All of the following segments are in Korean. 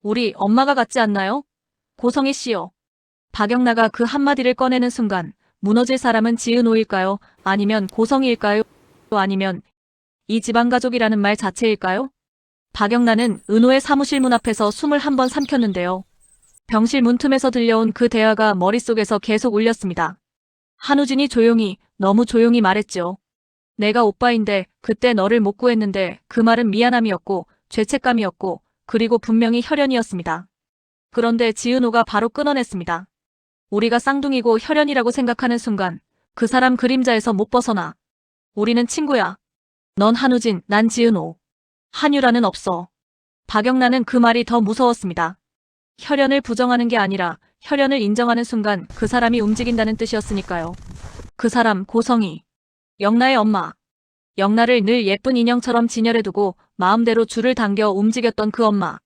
우리 엄마가 같지 않나요? 고성희 씨요. 박영나가 그 한마디를 꺼내는 순간 무너질 사람은 지은호일까요? 아니면 고성희일까요? 아니면 이 집안 가족이라는 말 자체일까요? 박영나는 은호의 사무실 문 앞에서 숨을 한 번 삼켰는데요. 병실 문틈에서 들려온 그 대화가 머릿속에서 계속 울렸습니다. 한우진이 조용히, 너무 조용히 말했죠. 내가 오빠인데 그때 너를 못 구했는데 그 말은 미안함이었고 죄책감이었고 그리고 분명히 혈연이었습니다. 그런데 지은호가 바로 끊어냈습니다. 우리가 쌍둥이고 혈연이라고 생각하는 순간 그 사람 그림자에서 못 벗어나. 우리는 친구야. 넌 한우진, 난 지은호. 한유라는 없어. 박영란은 그 말이 더 무서웠습니다. 혈연을 부정하는 게 아니라 혈연을 인정하는 순간 그 사람이 움직인다는 뜻이었으니까요. 그 사람 고성희. 영나의 엄마. 영나를 늘 예쁜 인형처럼 진열해두고 마음대로 줄을 당겨 움직였던 그 엄마.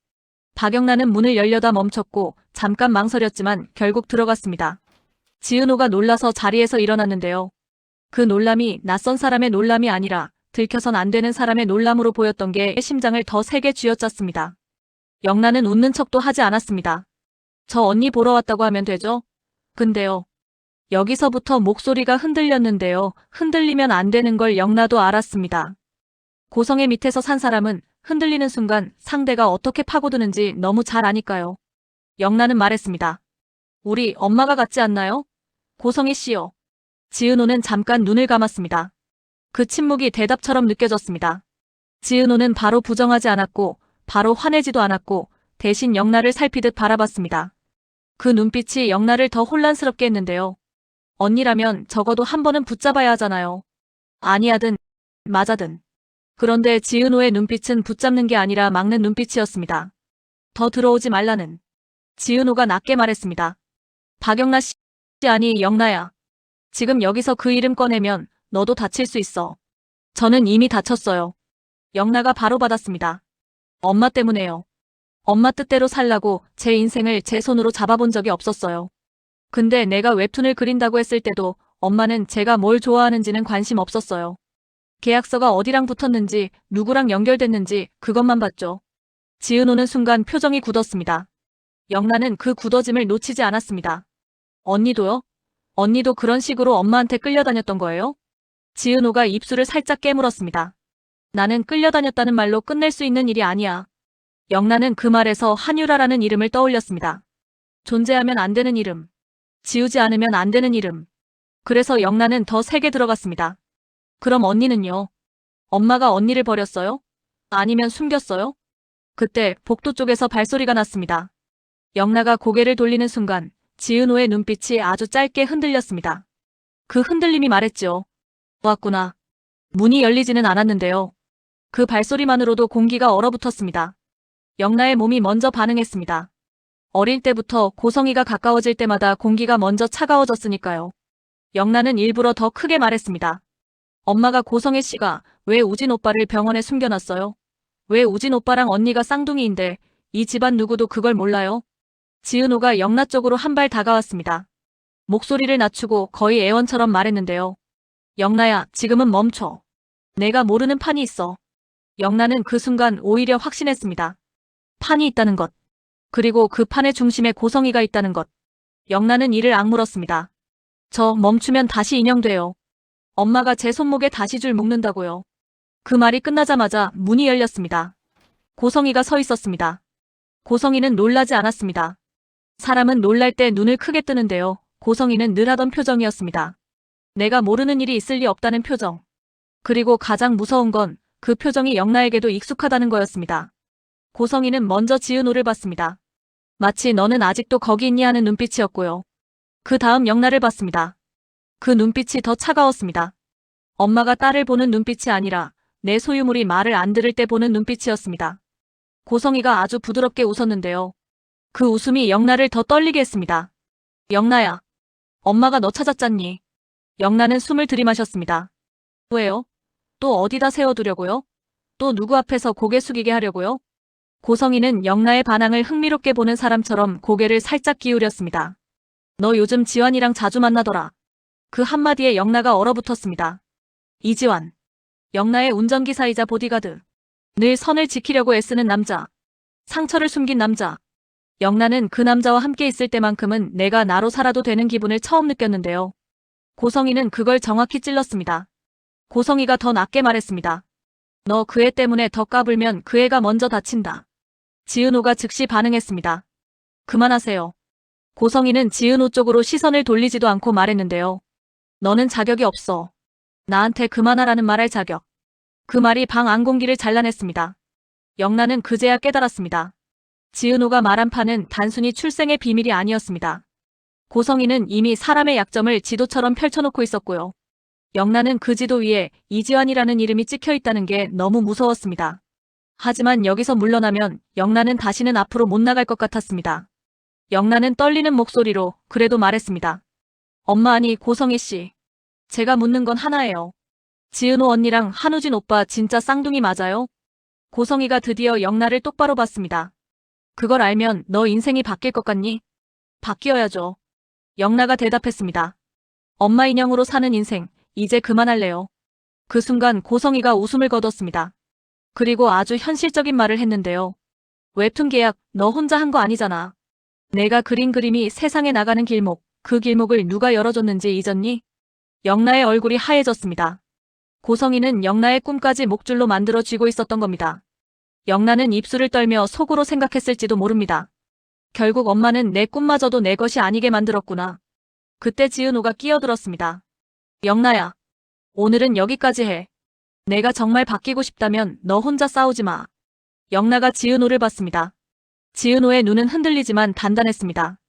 박영란은 문을 열려다 멈췄고 잠깐 망설였지만 결국 들어갔습니다. 지은호가 놀라서 자리에서 일어났는데요. 그 놀람이 낯선 사람의 놀람이 아니라 들켜선 안 되는 사람의 놀람으로 보였던 게 심장을 더 세게 쥐어짰습니다. 영란은 웃는 척도 하지 않았습니다. 저 언니 보러 왔다고 하면 되죠? 근데요. 여기서부터 목소리가 흔들렸는데요. 흔들리면 안 되는 걸 영나도 알았습니다. 고성의 밑에서 산 사람은 흔들리는 순간 상대가 어떻게 파고드는지 너무 잘 아니까요. 영나는 말했습니다. 우리 엄마가 같지 않나요? 고성희 씨요. 지은호는 잠깐 눈을 감았습니다. 그 침묵이 대답처럼 느껴졌습니다. 지은호는 바로 부정하지 않았고 바로 화내지도 않았고 대신 영나를 살피듯 바라봤습니다. 그 눈빛이 영나를 더 혼란스럽게 했는데요. 언니라면 적어도 한 번은 붙잡아야 하잖아요. 아니하든 맞아든. 그런데 지은호의 눈빛은 붙잡는 게 아니라 막는 눈빛이었습니다. 더 들어오지 말라는. 지은호가 낮게 말했습니다. 박영나 씨 아니 영나야. 지금 여기서 그 이름 꺼내면 너도 다칠 수 있어. 저는 이미 다쳤어요. 영나가 바로 받았습니다. 엄마 때문에요. 엄마 뜻대로 살라고 제 인생을 제 손으로 잡아본 적이 없었어요. 근데 내가 웹툰을 그린다고 했을 때도 엄마는 제가 뭘 좋아하는지는 관심 없었어요. 계약서가 어디랑 붙었는지 누구랑 연결됐는지 그것만 봤죠. 지은호는 순간 표정이 굳었습니다. 영란은 그 굳어짐을 놓치지 않았습니다. 언니도요? 언니도 그런 식으로 엄마한테 끌려다녔던 거예요? 지은호가 입술을 살짝 깨물었습니다. 나는 끌려다녔다는 말로 끝낼 수 있는 일이 아니야. 영란은 그 말에서 한유라라는 이름을 떠올렸습니다. 존재하면 안 되는 이름. 지우지 않으면 안 되는 이름. 그래서 영란은 더 세게 들어갔습니다. 그럼 언니는요? 엄마가 언니를 버렸어요? 아니면 숨겼어요? 그때 복도 쪽에서 발소리가 났습니다. 영나가 고개를 돌리는 순간 지은호의 눈빛이 아주 짧게 흔들렸습니다. 그 흔들림이 말했죠. 왔구나. 문이 열리지는 않았는데요. 그 발소리만으로도 공기가 얼어붙었습니다. 영나의 몸이 먼저 반응했습니다. 어릴 때부터 고성희가 가까워질 때마다 공기가 먼저 차가워졌으니까요. 영나는 일부러 더 크게 말했습니다. 엄마가 고성희 씨가 왜 우진 오빠를 병원에 숨겨놨어요? 왜 우진 오빠랑 언니가 쌍둥이인데 이 집안 누구도 그걸 몰라요? 지은호가 영나 쪽으로 한 발 다가왔습니다. 목소리를 낮추고 거의 애원처럼 말했는데요. 영나야, 지금은 멈춰. 내가 모르는 판이 있어. 영나는 그 순간 오히려 확신했습니다. 판이 있다는 것. 그리고 그 판의 중심에 고성희가 있다는 것. 영나는 이를 악물었습니다. 저 멈추면 다시 인형돼요. 엄마가 제 손목에 다시 줄 묶는다고요. 그 말이 끝나자마자 문이 열렸습니다. 고성희가 서 있었습니다. 고성희는 놀라지 않았습니다. 사람은 놀랄 때 눈을 크게 뜨는데요. 고성희는 늘 하던 표정이었습니다. 내가 모르는 일이 있을 리 없다는 표정. 그리고 가장 무서운 건 그 표정이 영나에게도 익숙하다는 거였습니다. 고성희는 먼저 지은호를 봤습니다. 마치 너는 아직도 거기 있니 하는 눈빛이었고요. 그 다음 영나를 봤습니다. 그 눈빛이 더 차가웠습니다. 엄마가 딸을 보는 눈빛이 아니라 내 소유물이 말을 안 들을 때 보는 눈빛이었습니다. 고성희가 아주 부드럽게 웃었는데요. 그 웃음이 영나를 더 떨리게 했습니다. 영나야. 엄마가 너 찾았잖니. 영나는 숨을 들이마셨습니다. 왜요? 또 어디다 세워두려고요? 또 누구 앞에서 고개 숙이게 하려고요? 고성희는 영나의 반항을 흥미롭게 보는 사람처럼 고개를 살짝 기울였습니다. 너 요즘 지환이랑 자주 만나더라. 그 한마디에 영나가 얼어붙었습니다. 이지환. 영나의 운전기사이자 보디가드. 늘 선을 지키려고 애쓰는 남자. 상처를 숨긴 남자. 영란은 그 남자와 함께 있을 때만큼은 내가 나로 살아도 되는 기분을 처음 느꼈는데요. 고성이는 그걸 정확히 찔렀습니다. 고성이가 더 낮게 말했습니다. 너 그 애 때문에 더 까불면 그 애가 먼저 다친다. 지은호가 즉시 반응했습니다. 그만하세요. 고성이는 지은호 쪽으로 시선을 돌리지도 않고 말했는데요. 너는 자격이 없어. 나한테 그만하라는 말할 자격. 그 말이 방 안 공기를 잘라냈습니다. 영란은 그제야 깨달았습니다. 지은호가 말한 판은 단순히 출생의 비밀이 아니었습니다. 고성이는 이미 사람의 약점을 지도처럼 펼쳐놓고 있었고요. 영란은 그 지도 위에 이지환이라는 이름이 찍혀 있다는 게 너무 무서웠습니다. 하지만 여기서 물러나면 영란은 다시는 앞으로 못 나갈 것 같았습니다. 영란은 떨리는 목소리로 그래도 말했습니다. 엄마 아니 고성희 씨. 제가 묻는 건 하나예요. 지은호 언니랑 한우진 오빠 진짜 쌍둥이 맞아요? 고성희가 드디어 영란을 똑바로 봤습니다. 그걸 알면 너 인생이 바뀔 것 같니? 바뀌어야죠. 영란가 대답했습니다. 엄마 인형으로 사는 인생, 이제 그만할래요. 그 순간 고성희가 웃음을 거뒀습니다. 그리고 아주 현실적인 말을 했는데요. 웹툰 계약 너 혼자 한 거 아니잖아. 내가 그린 그림이 세상에 나가는 길목, 그 길목을 누가 열어줬는지 잊었니? 영란의 얼굴이 하얘졌습니다. 고성희는 영란의 꿈까지 목줄로 만들어 쥐고 있었던 겁니다. 영란은 입술을 떨며 속으로 생각했을지도 모릅니다. 결국 엄마는 내 꿈마저도 내 것이 아니게 만들었구나. 그때 지은호가 끼어들었습니다. 영란야, 오늘은 여기까지 해. 내가 정말 바뀌고 싶다면 너 혼자 싸우지 마. 영란가 지은호를 봤습니다. 지은호의 눈은 흔들리지만 단단했습니다.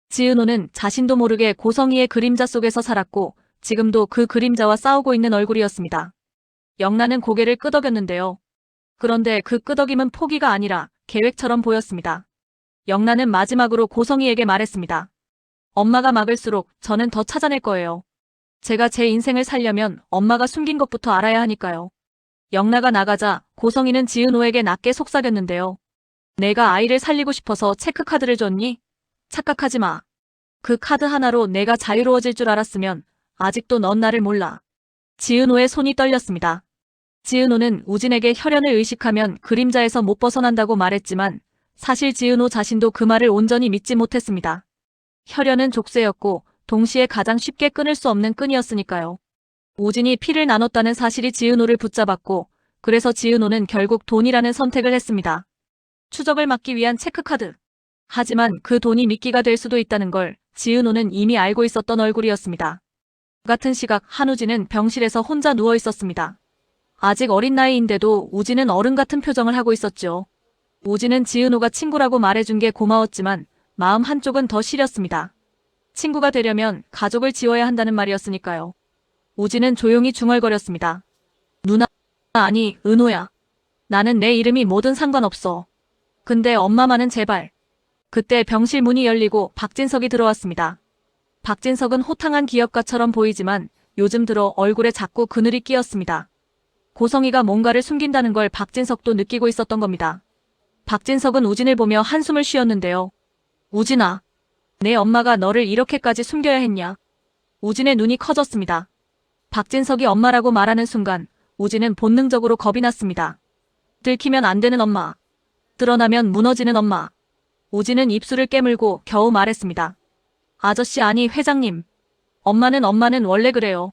지은호는 자신도 모르게 고성희의 그림자 속에서 살았고 지금도 그 그림자와 싸우고 있는 얼굴이었습니다. 영란은 고개를 끄덕였는데요. 그런데 그 끄덕임은 포기가 아니라 계획처럼 보였습니다. 영란은 마지막으로 고성희에게 말했습니다. 엄마가 막을수록 저는 더 찾아낼 거예요. 제가 제 인생을 살려면 엄마가 숨긴 것부터 알아야 하니까요. 영란가 나가자 고성희는 지은호에게 낮게 속삭였는데요. 내가 아이를 살리고 싶어서 체크카드를 줬니? 착각하지 마. 그 카드 하나로 내가 자유로워질 줄 알았으면 아직도 넌 나를 몰라. 지은호의 손이 떨렸습니다. 지은호는 우진에게 혈연을 의식하면 그림자에서 못 벗어난다고 말했지만 사실 지은호 자신도 그 말을 온전히 믿지 못했습니다. 혈연은 족쇄였고 동시에 가장 쉽게 끊을 수 없는 끈이었으니까요. 우진이 피를 나눴다는 사실이 지은호를 붙잡았고 그래서 지은호는 결국 돈이라는 선택을 했습니다. 추적을 막기 위한 체크카드. 하지만 그 돈이 미끼가 될 수도 있다는 걸 지은호는 이미 알고 있었던 얼굴이었습니다. 같은 시각 한우진은 병실에서 혼자 누워 있었습니다. 아직 어린 나이인데도 우진은 어른 같은 표정을 하고 있었죠. 우진은 지은호가 친구라고 말해준 게 고마웠지만 마음 한쪽은 더 시렸습니다. 친구가 되려면 가족을 지어야 한다는 말이었으니까요. 우진은 조용히 중얼거렸습니다. 누나, 아니, 은호야. 나는 내 이름이 뭐든 상관없어. 근데 엄마만은 제발. 그때 병실 문이 열리고 박진석이 들어왔습니다. 박진석은 호탕한 기업가처럼 보이지만 요즘 들어 얼굴에 자꾸 그늘이 끼었습니다. 고성희가 뭔가를 숨긴다는 걸 박진석도 느끼고 있었던 겁니다. 박진석은 우진을 보며 한숨을 쉬었는데요. 우진아, 내 엄마가 너를 이렇게까지 숨겨야 했냐? 우진의 눈이 커졌습니다. 박진석이 엄마라고 말하는 순간 우진은 본능적으로 겁이 났습니다. 들키면 안 되는 엄마. 드러나면 무너지는 엄마. 우진은 입술을 깨물고 겨우 말했습니다. 아저씨 아니 회장님. 엄마는 원래 그래요.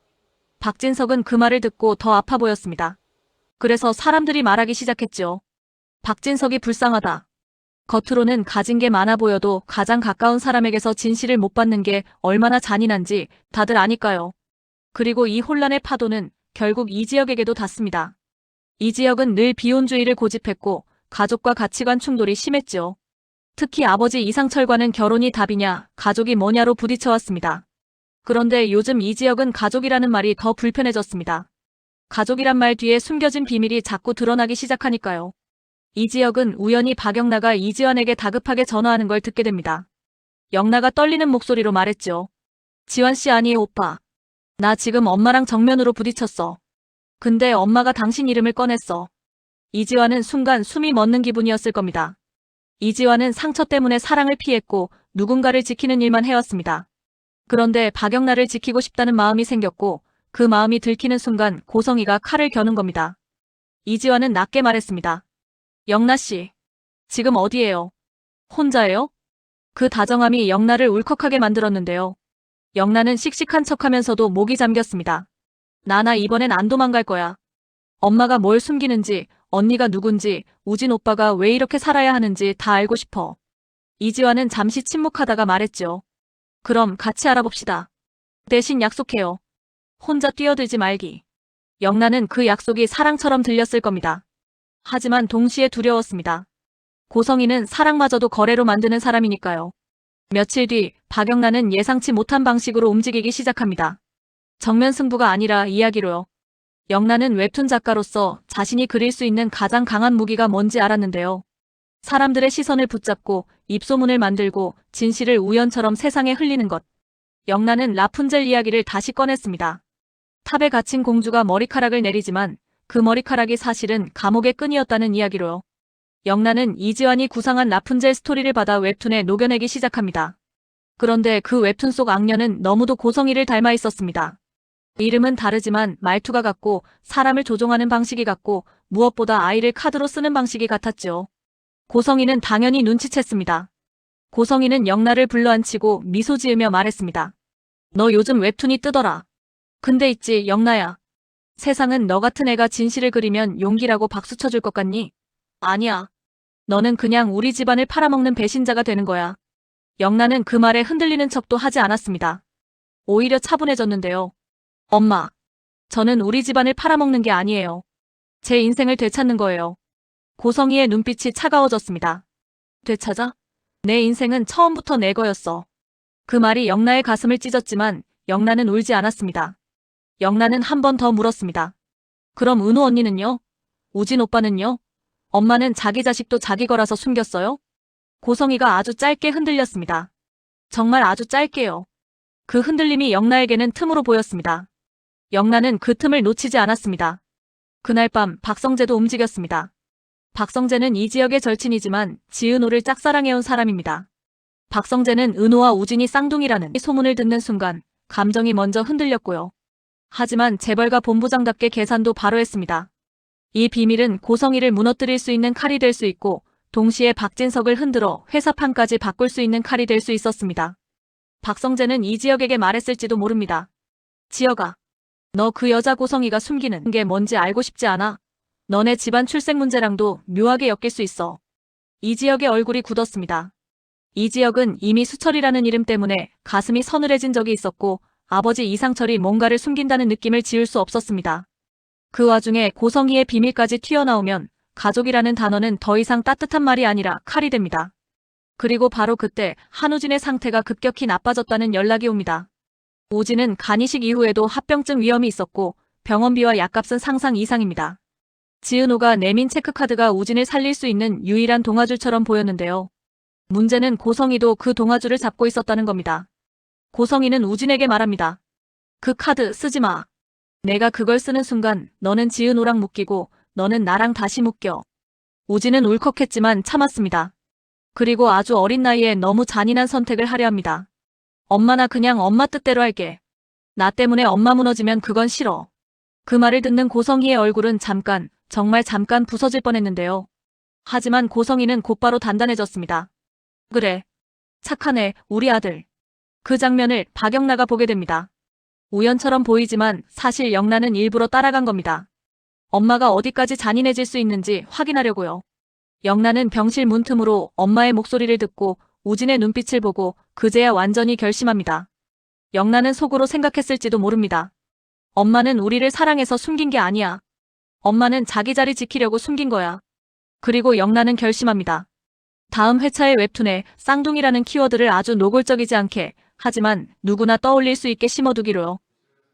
박진석은 그 말을 듣고 더 아파 보였습니다. 그래서 사람들이 말하기 시작했죠. 박진석이 불쌍하다. 겉으로는 가진 게 많아 보여도 가장 가까운 사람에게서 진실을 못 받는 게 얼마나 잔인한지 다들 아니까요. 그리고 이 혼란의 파도는 결국 이지혁에게도 닿습니다. 이지혁은 늘 비혼주의를 고집했고 가족과 가치관 충돌이 심했죠. 특히 아버지 이상철과는 결혼이 답이냐, 가족이 뭐냐로 부딪혀왔습니다. 그런데 요즘 이지혁은 가족이라는 말이 더 불편해졌습니다. 가족이란 말 뒤에 숨겨진 비밀이 자꾸 드러나기 시작하니까요. 이지혁은 우연히 박영나가 이지환에게 다급하게 전화하는 걸 듣게 됩니다. 영나가 떨리는 목소리로 말했죠. 지환씨 아니 오빠. 나 지금 엄마랑 정면으로 부딪혔어. 근데 엄마가 당신 이름을 꺼냈어. 이지환은 순간 숨이 멎는 기분이었을 겁니다. 이지환은 상처 때문에 사랑을 피했고 누군가를 지키는 일만 해왔습니다. 그런데 박영나를 지키고 싶다는 마음이 생겼고 그 마음이 들키는 순간 고성희가 칼을 겨눈 겁니다. 이지환은 낮게 말했습니다. 영나씨, 지금 어디에요? 혼자예요? 그 다정함이 영란을 울컥하게 만들었는데요. 영란은 씩씩한 척하면서도 목이 잠겼습니다. 나나 이번엔 안 도망갈 거야. 엄마가 뭘 숨기는지, 언니가 누군지, 우진 오빠가 왜 이렇게 살아야 하는지 다 알고 싶어. 이지환은 잠시 침묵하다가 말했죠. 그럼 같이 알아봅시다. 대신 약속해요. 혼자 뛰어들지 말기. 영란은 그 약속이 사랑처럼 들렸을 겁니다. 하지만 동시에 두려웠습니다. 고성이는 사랑마저도 거래로 만드는 사람이니까요. 며칠 뒤 박영란은 예상치 못한 방식으로 움직이기 시작합니다. 정면 승부가 아니라 이야기로요. 영란은 웹툰 작가로서 자신이 그릴 수 있는 가장 강한 무기가 뭔지 알았는데요. 사람들의 시선을 붙잡고 입소문을 만들고 진실을 우연처럼 세상에 흘리는 것. 영란은 라푼젤 이야기를 다시 꺼냈습니다. 탑에 갇힌 공주가 머리카락을 내리지만 그 머리카락이 사실은 감옥의 끈이었다는 이야기로요. 영란은 이지환이 구상한 라푼젤 스토리를 받아 웹툰에 녹여내기 시작합니다. 그런데 그 웹툰 속 악녀는 너무도 고성이를 닮아 있었습니다. 이름은 다르지만 말투가 같고 사람을 조종하는 방식이 같고 무엇보다 아이를 카드로 쓰는 방식이 같았죠. 고성이는 당연히 눈치챘습니다. 고성이는 영란을 불러앉히고 미소 지으며 말했습니다. 너 요즘 웹툰이 뜨더라. 근데 있지 영란야. 세상은 너 같은 애가 진실을 그리면 용기라고 박수 쳐줄 것 같니? 아니야. 너는 그냥 우리 집안을 팔아먹는 배신자가 되는 거야. 영란은 그 말에 흔들리는 척도 하지 않았습니다. 오히려 차분해졌는데요. 엄마, 저는 우리 집안을 팔아먹는 게 아니에요. 제 인생을 되찾는 거예요. 고성이의 눈빛이 차가워졌습니다. 되찾아? 내 인생은 처음부터 내 거였어. 그 말이 영란의 가슴을 찢었지만 영란은 울지 않았습니다. 영란은 한 번 더 물었습니다. 그럼 은우 언니는요? 우진 오빠는요? 엄마는 자기 자식도 자기 거라서 숨겼어요? 고성이가 아주 짧게 흔들렸습니다. 정말 아주 짧게요. 그 흔들림이 영란에게는 틈으로 보였습니다. 영란은 그 틈을 놓치지 않았습니다. 그날 밤 박성재도 움직였습니다. 박성재는 이 지역의 절친이지만 지은호를 짝사랑해온 사람입니다. 박성재는 은호와 우진이 쌍둥이라는 소문을 듣는 순간 감정이 먼저 흔들렸고요. 하지만 재벌가 본부장답게 계산도 바로 했습니다. 이 비밀은 고성이를 무너뜨릴 수 있는 칼이 될 수 있고 동시에 박진석을 흔들어 회사판까지 바꿀 수 있는 칼이 될 수 있었습니다. 박성재는 이 지역에게 말했을지도 모릅니다. 지역아, 너 그 여자 고성이가 숨기는 게 뭔지 알고 싶지 않아? 너네 집안 출생 문제랑도 묘하게 엮일 수 있어. 이 지역의 얼굴이 굳었습니다. 이 지역은 이미 수철이라는 이름 때문에 가슴이 서늘해진 적이 있었고 아버지 이상철이 뭔가를 숨긴다는 느낌을 지울 수 없었습니다. 그 와중에 고성이의 비밀까지 튀어나오면 가족이라는 단어는 더 이상 따뜻한 말이 아니라 칼이 됩니다. 그리고 바로 그때 한우진의 상태가 급격히 나빠졌다는 연락이 옵니다. 우진은 간이식 이후에도 합병증 위험이 있었고 병원비와 약값은 상상 이상입니다. 지은호가 내민 체크카드가 우진을 살릴 수 있는 유일한 동아줄처럼 보였는데요. 문제는 고성이도 그 동아줄을 잡고 있었다는 겁니다. 고성이는 우진에게 말합니다. 그 카드 쓰지 마. 내가 그걸 쓰는 순간 너는 지은호랑 묶이고 너는 나랑 다시 묶여. 우진은 울컥했지만 참았습니다. 그리고 아주 어린 나이에 너무 잔인한 선택을 하려 합니다. 엄마 나 그냥 엄마 뜻대로 할게. 나 때문에 엄마 무너지면 그건 싫어. 그 말을 듣는 고성이의 얼굴은 잠깐, 정말 잠깐 부서질 뻔했는데요. 하지만 고성이는 곧바로 단단해졌습니다. 그래. 착하네, 우리 아들. 그 장면을 박영나가 보게 됩니다. 우연처럼 보이지만 사실 영란은 일부러 따라간 겁니다. 엄마가 어디까지 잔인해질 수 있는지 확인하려고요. 영란은 병실 문틈으로 엄마의 목소리를 듣고 우진의 눈빛을 보고 그제야 완전히 결심합니다. 영란은 속으로 생각했을지도 모릅니다. 엄마는 우리를 사랑해서 숨긴 게 아니야. 엄마는 자기 자리 지키려고 숨긴 거야. 그리고 영란은 결심합니다. 다음 회차의 웹툰에 쌍둥이라는 키워드를 아주 노골적이지 않게 하지만 누구나 떠올릴 수 있게 심어두기로요.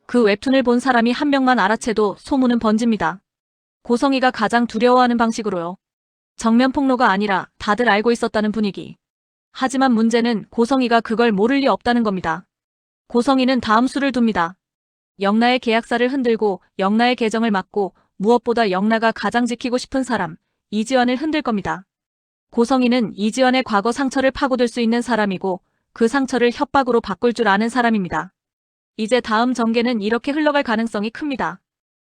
그 웹툰을 본 사람이 한 명만 알아채도 소문은 번집니다. 고성이가 가장 두려워하는 방식으로요. 정면 폭로가 아니라 다들 알고 있었다는 분위기. 하지만 문제는 고성이가 그걸 모를 리 없다는 겁니다. 고성이는 다음 수를 둡니다. 영나의 계약사를 흔들고 영나의 계정을 막고 무엇보다 영나가 가장 지키고 싶은 사람, 이지환을 흔들 겁니다. 고성이는 이지환의 과거 상처를 파고들 수 있는 사람이고 그 상처를 협박으로 바꿀 줄 아는 사람입니다. 이제 다음 전개는 이렇게 흘러갈 가능성이 큽니다.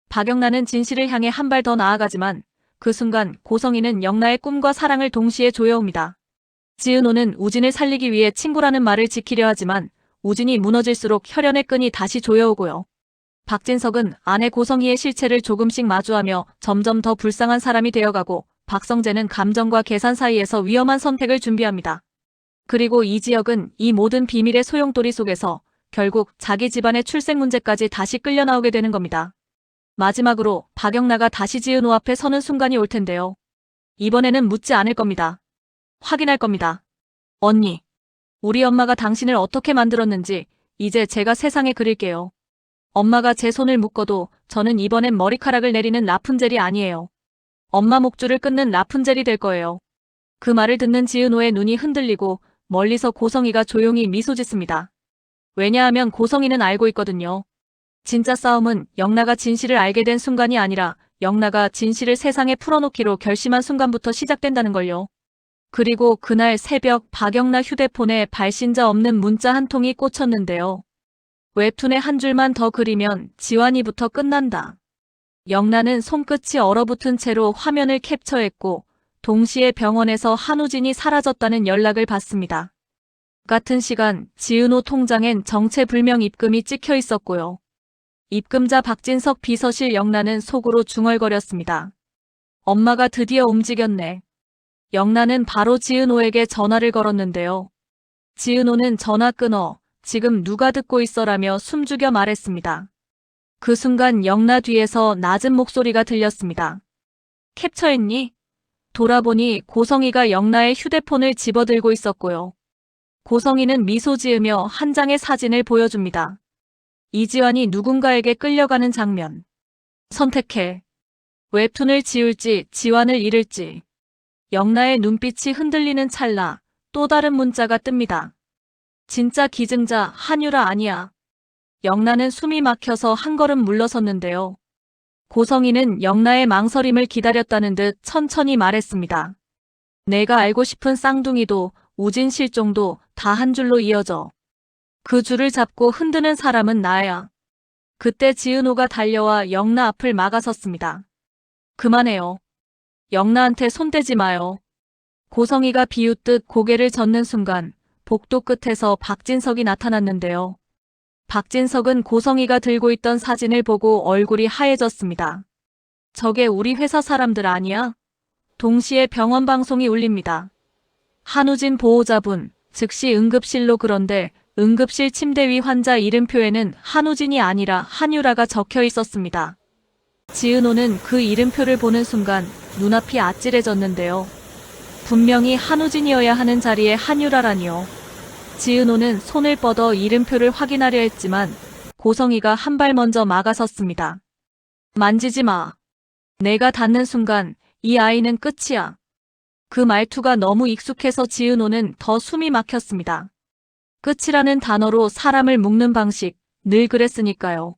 박영란은 진실을 향해 한 발 더 나아가지만 그 순간 고성이는 영나의 꿈과 사랑을 동시에 조여옵니다. 지은호는 우진을 살리기 위해 친구라는 말을 지키려 하지만 우진이 무너질수록 혈연의 끈이 다시 조여오고요. 박진석은 아내 고성희의 실체를 조금씩 마주하며 점점 더 불쌍한 사람이 되어가고 박성재는 감정과 계산 사이에서 위험한 선택을 준비합니다. 그리고 이지혁은 이 모든 비밀의 소용돌이 속에서 결국 자기 집안의 출생 문제까지 다시 끌려 나오게 되는 겁니다. 마지막으로 박영나가 다시 지은호 앞에 서는 순간이 올 텐데요. 이번에는 묻지 않을 겁니다. 확인할 겁니다. 언니, 우리 엄마가 당신을 어떻게 만들었는지 이제 제가 세상에 그릴게요. 엄마가 제 손을 묶어도 저는 이번엔 머리카락을 내리는 라푼젤이 아니에요. 엄마 목줄을 끊는 라푼젤이 될 거예요. 그 말을 듣는 지은호의 눈이 흔들리고 멀리서 고성희가 조용히 미소 짓습니다. 왜냐하면 고성희는 알고 있거든요. 진짜 싸움은 영나가 진실을 알게 된 순간이 아니라 영나가 진실을 세상에 풀어놓기로 결심한 순간부터 시작된다는 걸요. 그리고 그날 새벽 박영나 휴대폰에 발신자 없는 문자 한 통이 꽂혔는데요. 웹툰에 한 줄만 더 그리면 지환이부터 끝난다. 영나는 손끝이 얼어붙은 채로 화면을 캡처했고 동시에 병원에서 한우진이 사라졌다는 연락을 받습니다. 같은 시간 지은호 통장엔 정체불명 입금이 찍혀 있었고요. 입금자 박진석 비서실 영나는 속으로 중얼거렸습니다. 엄마가 드디어 움직였네. 영나는 바로 지은호에게 전화를 걸었는데요. 지은호는 전화 끊어 지금 누가 듣고 있어라며 숨죽여 말했습니다. 그 순간 영나 뒤에서 낮은 목소리가 들렸습니다. 캡처했니? 돌아보니 고성희가 영나의 휴대폰을 집어들고 있었고요. 고성희는 미소 지으며 한 장의 사진을 보여줍니다. 이지환이 누군가에게 끌려가는 장면. 선택해. 웹툰을 지울지 지환을 잃을지. 영나의 눈빛이 흔들리는 찰나 또 다른 문자가 뜹니다. 진짜 기증자 한유라 아니야. 영나는 숨이 막혀서 한 걸음 물러섰는데요. 고성희는 영나의 망설임을 기다렸다는 듯 천천히 말했습니다. 내가 알고 싶은 쌍둥이도 우진 실종도 다 한 줄로 이어져. 그 줄을 잡고 흔드는 사람은 나야. 그때 지은호가 달려와 영나 앞을 막아섰습니다. 그만해요. 영나한테 손대지 마요. 고성희가 비웃듯 고개를 젓는 순간 복도 끝에서 박진석이 나타났는데요. 박진석은 고성희가 들고 있던 사진을 보고 얼굴이 하얘졌습니다. 저게 우리 회사 사람들 아니야? 동시에 병원 방송이 울립니다. 한우진 보호자분, 즉시 응급실로. 그런데 응급실 침대 위 환자 이름표에는 한우진이 아니라 한유라가 적혀 있었습니다. 지은호는 그 이름표를 보는 순간 눈앞이 아찔해졌는데요. 분명히 한우진이어야 하는 자리에 한유라라니요. 지은호는 손을 뻗어 이름표를 확인하려 했지만 고성희가 한 발 먼저 막아섰습니다. 만지지 마. 내가 닿는 순간 이 아이는 끝이야. 그 말투가 너무 익숙해서 지은호는 더 숨이 막혔습니다. 끝이라는 단어로 사람을 묶는 방식, 늘 그랬으니까요.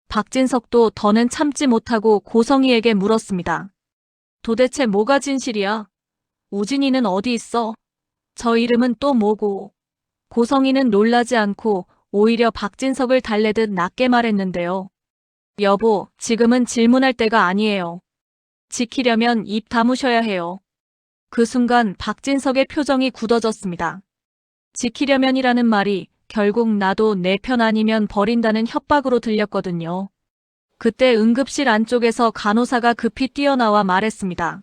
박진석도 더는 참지 못하고 고성희에게 물었습니다. 도대체 뭐가 진실이야? 우진이는 어디 있어? 저 이름은 또 뭐고? 고성희는 놀라지 않고 오히려 박진석을 달래듯 낮게 말했는데요. 여보, 지금은 질문할 때가 아니에요. 지키려면 입 다무셔야 해요. 그 순간 박진석의 표정이 굳어졌습니다. 지키려면이라는 말이 결국 나도 내 편 아니면 버린다는 협박으로 들렸거든요. 그때 응급실 안쪽에서 간호사가 급히 뛰어나와 말했습니다.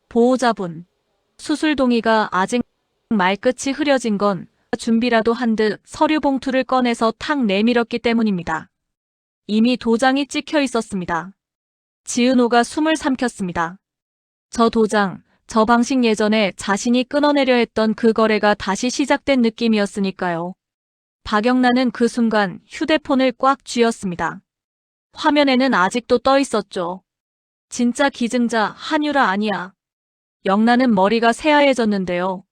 보호자분, 수술 동의가 아직. 말끝이 흐려진 건 준비라도 한 듯 서류 봉투를 꺼내서 탁 내밀었기 때문입니다. 이미 도장이 찍혀 있었습니다. 지은호가 숨을 삼켰습니다. 저 도장, 저 방식 예전에 자신이 끊어내려 했던 그 거래가 다시 시작된 느낌이었으니까요. 박영나는 그 순간 휴대폰을 꽉 쥐었습니다. 화면에는 아직도 떠 있었죠. 진짜 기증자 한유라 아니야. 영나는 머리가 새하얘졌는데요.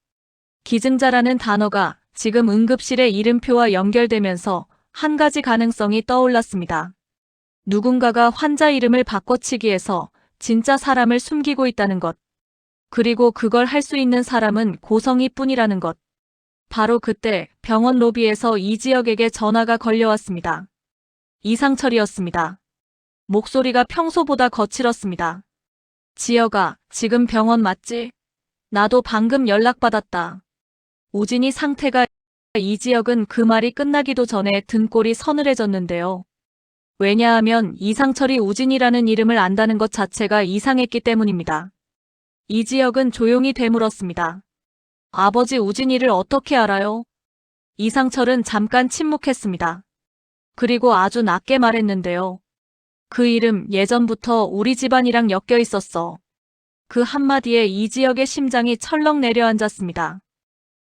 기증자라는 단어가 지금 응급실의 이름표와 연결되면서 한 가지 가능성이 떠올랐습니다. 누군가가 환자 이름을 바꿔치기해서 진짜 사람을 숨기고 있다는 것. 그리고 그걸 할 수 있는 사람은 고성희뿐이라는 것. 바로 그때 병원 로비에서 이지혁에게 전화가 걸려왔습니다. 이상철이었습니다. 목소리가 평소보다 거칠었습니다. 지혁아, 지금 병원 맞지? 나도 방금 연락받았다. 우진이 상태가 이지혁은 그 말이 끝나기도 전에 등골이 서늘해졌는데요. 왜냐하면 이상철이 우진이라는 이름을 안다는 것 자체가 이상했기 때문입니다. 이지혁은 조용히 되물었습니다. 아버지 우진이를 어떻게 알아요? 이상철은 잠깐 침묵했습니다. 그리고 아주 낮게 말했는데요. 그 이름 예전부터 우리 집안이랑 엮여 있었어. 그 한마디에 이지혁의 심장이 철렁 내려앉았습니다.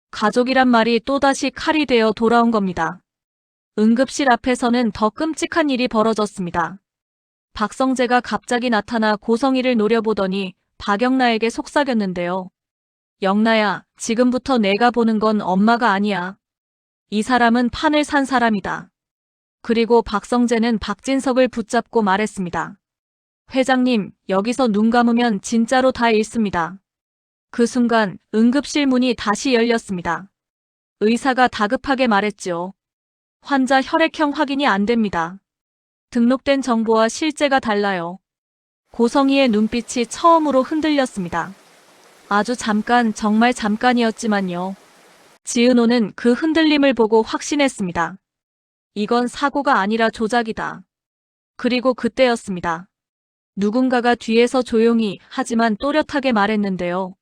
가족이란 말이 또다시 칼이 되어 돌아온 겁니다. 응급실 앞에서는 더 끔찍한 일이 벌어졌습니다. 박성재가 갑자기 나타나 고성희를 노려보더니 박영나에게 속삭였는데요. 영나야, 지금부터 내가 보는 건 엄마가 아니야. 이 사람은 판을 산 사람이다. 그리고 박성재는 박진석을 붙잡고 말했습니다. 회장님, 여기서 눈 감으면 진짜로 다 잃습니다. 그 순간 응급실 문이 다시 열렸습니다. 의사가 다급하게 말했죠. 환자 혈액형 확인이 안 됩니다. 등록된 정보와 실제가 달라요. 고성희의 눈빛이 처음으로 흔들렸습니다. 아주 잠깐, 정말 잠깐이었지만요. 지은호는 그 흔들림을 보고 확신했습니다. 이건 사고가 아니라 조작이다. 그리고 그때였습니다. 누군가가 뒤에서 조용히 하지만 또렷하게 말했는데요.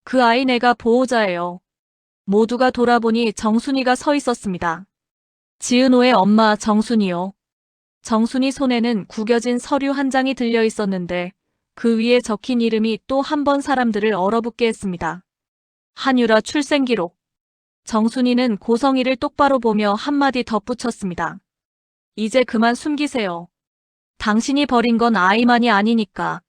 그 아이 내가 보호자예요. 모두가 돌아보니 정순이가 서 있었습니다. 지은호의 엄마 정순이요. 정순이 손에는 구겨진 서류 한 장이 들려 있었는데 그 위에 적힌 이름이 또 한 번 사람들을 얼어붙게 했습니다. 한유라 출생기록. 정순이는 고성희를 똑바로 보며 한마디 덧붙였습니다. 이제 그만 숨기세요. 당신이 버린 건 아이만이 아니니까.